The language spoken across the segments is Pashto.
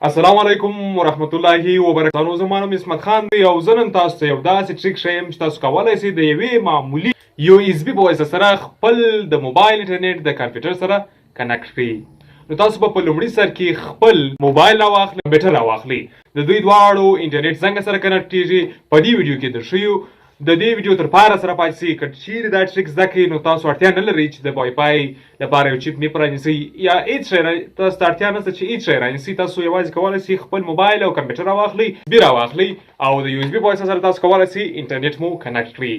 السلام علیکم ورحمت الله وبرکاته. زما نوم اسمت خان دی او زه نن تاسو ته یو داسې ټریک ښیم چې تاسو کولی شئ د یوې معمولي USB په واسطه سره خپل د موبایل انټرنټ د کمپیوټر سره کنکټ کړئ. نو تاسو به په لومړي سر کې خپل موبایل راواخلئ، کمپیوټر راواخلئ، د دوی دواړو انټرنټ څنګه سره کنکټ کیږي په دې ویډیو کې درښیو. د دې ویډیو تر پاره سره پاتې شئ. که چیرې دا ټریک زده کړئ نو تاسو اړتیا نه لرئ چې د وائی فای لپاره یو چیپ مې پرانیسئ یا هېڅ شی تاسو ته اړتیا نشته چې هېڅ شی رانیسئ. تاسو یوازې کولی شئ خپل موبایل او کمپیوټر راواخلئ، راواخلئ او د USB په واسطه سره تاسو کولی شئ انټرنټ مو کنکټ کړئ.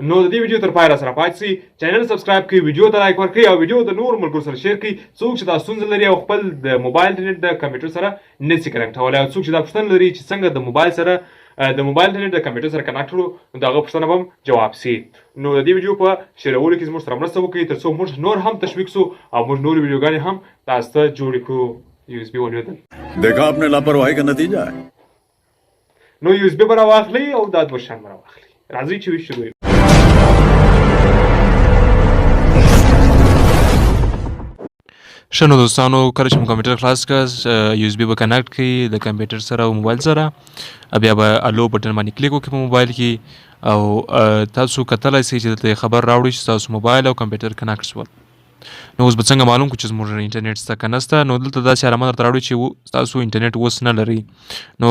نو د دې ویډیو تر پای سره پاتې شئ، چینل سبسکرایب کړئ، ویډیو ته لایک ورکړئ او ویډیو د نورو ملګرو سره شیر کړئ. څوک چې دا ستونزه لري او خپل د موبایل انټرنټ د کمپیوټر سره نشي کنکټولی او څوک چې دا پوښتنه لري چې څنګه د موبایل سره د موبایل انټرنټ د کمپیوټر سره کنکټ کړو نو د هغه پوښتنه به هم جواب شي. نو د دې ویډیو په شیرولو کې زموږ سره مرسته وکړئ تر څو موږ نور هم تشویق سو او موږ نورې ویډیوګانې هم تاسو ته جوړې کړو. USB ولوېدل دیکھا آپ نے لاپرواہی کا نتیجہ ہے. نو USB به راواخلئ او دا دوه شیان به راواخلئ. راځئ چې ویډیو شروع کړو. ښه نو دوستانو، کله چې مو کمپیوټر خلاص کړه USB به کنکټ کړئ د کمپیوټر سره او موبایل سره، بیا به الو بټن باندې کلیک وکړئ په موبایل کې او تاسو کتلی شئ چې دلته خبر راوړي چې تاسو موبایل او کمپیوټر کنکټ شول. نو اوس به څنګه معلوم کړو چې زموږ انټرنټ شته که نشته؟ نو دلته داسې علامه درته راوړي چې تاسو انټرنټ اوس نه لرئ. نو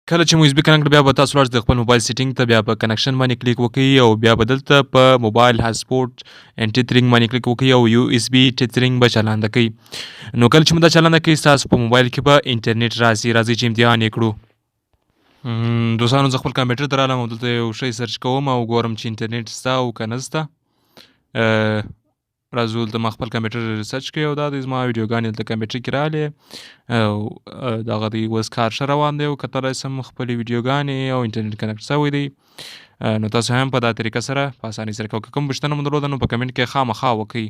کله چې مو USB کنکټ بیا به تاسو لاړ د خپل موبایل سیټینګ ته، بیا په کنکشن باندې کلیک وکړئ او بیا به دلته په موبایل هاسپورټ اینډ ټیترینګ باندې کلیک وکړئ او USB ټیترینګ به چالانده کړئ. نو کله چې مو دا چالانده کړئ ستاسو په موبایل کې به انټرنټ راځي. راځئ چې امتحان یې کړو. دوستانو، زه خپل کمپیوټر ته رالم او دلته یو شی سرچ کوم او ګورم چې انټرنټ شته او که نه شته. راځو دلته ما خپل کمپیوټر سرچ کړی او دا دی زما ویډیوګانې دلته کمپیوټر کې راغلې او دغه دی اوس کار ښه روان دی او کتلی شم خپلې ویډیوګانې او انټرنټ کنکټ شوی دی. نو تاسو هم په دا طریقه سره په اسانۍ سره کوئ. که کوم پوښتنه مو درلوده نو په کمنټ کې خامخا وکړئ.